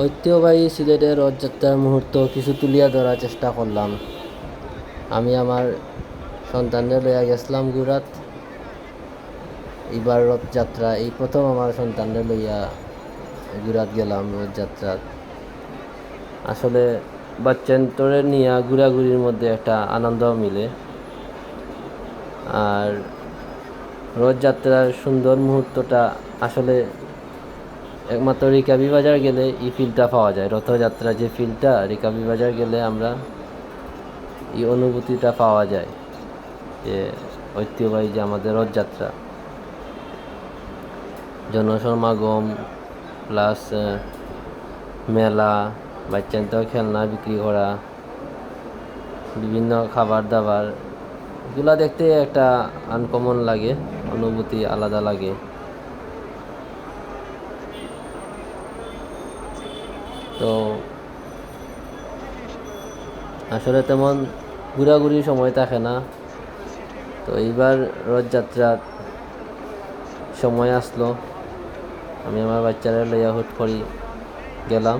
ঐতিহ্যবাহী সিলেটের রথযাত্রার মুহূর্ত কিছু তুলিয়া ধরার চেষ্টা করলাম। আমি আমার সন্তানদের লইয়া গেছিলাম গুজরাট। এবার রথযাত্রা এই প্রথম আমার সন্তানদের লইয়া গুজরাট গেলাম রথযাত্রা। আসলে বাচ্চান্তরে নিয়ে ঘোরাঘুরির মধ্যে একটা আনন্দ মিলে। আর রথযাত্রার সুন্দর মুহূর্তটা আসলে একমাত্র রিকাবি বাজার গেলে এই ফিলটা পাওয়া যায়। রথযাত্রা যে ফিলটা রিকাবি বাজার গেলে আমরা এই অনুভূতিটা পাওয়া যায় যে ঐতিহ্যবাহী যে আমাদের রথযাত্রা, জনসমাগম প্লাস মেলা, বাচ্চাদের খেলনা বিক্রি করা, বিভিন্ন খাবার দাবার, এগুলা দেখতে একটা আনকমন লাগে, অনুভূতি আলাদা লাগে। তো আসলে তেমন ঘোরাঘুরির সময় থাকে না। তো এইবার রথযাত্রার সময় আসলো, আমি আমার বাচ্চারা লইয়া হুট করি গেলাম,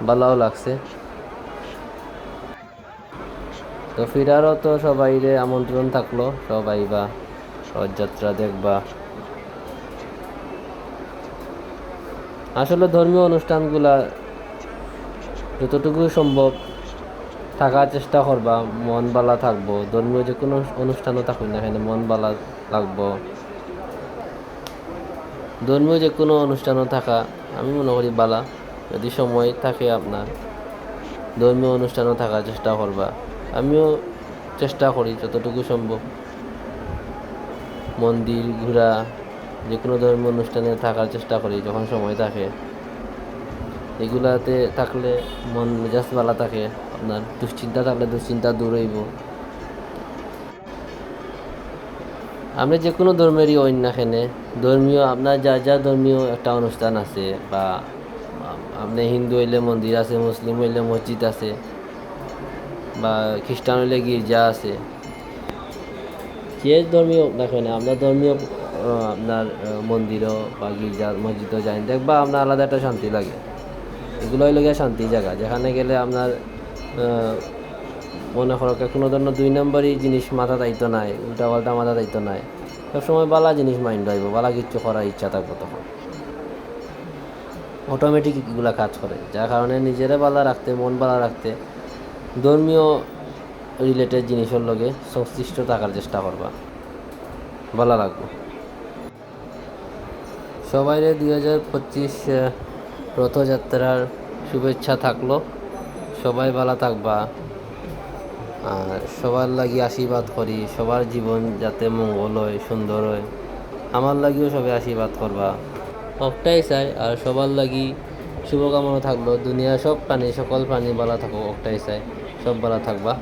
ভালোও লাগছে। তো ফিরারও তো সবাইরে আমন্ত্রণ থাকলো, সবাই বা রথযাত্রা দেখবা। আসলে ধর্মীয় অনুষ্ঠানগুলা যতটুকু সম্ভব থাকার চেষ্টা করবা, মন বালা থাকবো। ধর্মীয় যে কোনো অনুষ্ঠানও থাকুক না কেন মন বালা লাগবো। ধর্মীয় যে কোনো অনুষ্ঠানও থাকা আমি মনে করি বালা। যদি সময় থাকে আপনার ধর্মীয় অনুষ্ঠানও থাকার চেষ্টা করবা। আমিও চেষ্টা করি যতটুকু সম্ভব মন্দির ঘোরা, যে কোনো ধর্মীয় অনুষ্ঠানে থাকার চেষ্টা করি যখন সময় থাকে। এগুলাতে থাকলে মন মেজাজ ভালো থাকে, আপনার দুশ্চিন্তা থাকলে দুশ্চিন্তা দূর হইব। আপনি যে কোনো ধর্মেরই হইন না কেন, ধর্মীয় আপনার যা যা ধর্মীয় একটা অনুষ্ঠান আছে, বা আপনি হিন্দু হইলে মন্দির আছে, মুসলিম হইলে মসজিদ আছে, বা খ্রিস্টান হইলে গির্জা আছে, যে ধর্মীয় হোক না কেন আপনার ধর্মীয় আপনার মন্দিরও বা গির্জা মসজিদও যাই, দেখবা আপনার আলাদা একটা শান্তি লাগে। এগুলো হইল গিয়ে শান্তি জায়গা, যেখানে গেলে আপনার মনে করো কোনো ধরনের দুই নম্বরই জিনিস মাথা দায়িত্ব নাই, উল্টা পাল্টা মাথা দায়িত্ব নাই। সবসময় বালা জিনিস মাইন্ড আইব, বালা কিচ্ছু করার ইচ্ছা থাকবো, তখন অটোমেটিক এগুলা কাজ করে। যার কারণে নিজেরা বালা রাখতে, মন বালা রাখতে ধর্মীয় রিলেটেড জিনিসের লগে সংশ্লিষ্ট থাকার চেষ্টা করবা, ভালো লাগবে। সবাইরে 2025 রথযাত্রার শুভেচ্ছা থাকলো। সবাই ভালো থাকবা, আর সবার লাগি আশীর্বাদ করি, সবার জীবন যাতে মঙ্গল হয়, সুন্দর হয়। আমার লাগিও সবাই আশীর্বাদ করবা, একটাই চাই। আর সবার লাগি শুভকামনা থাকলো, দুনিয়া সব প্রাণী, সকল প্রাণী ভালো থাকো, একটাই চাই, সব ভালো থাকবা।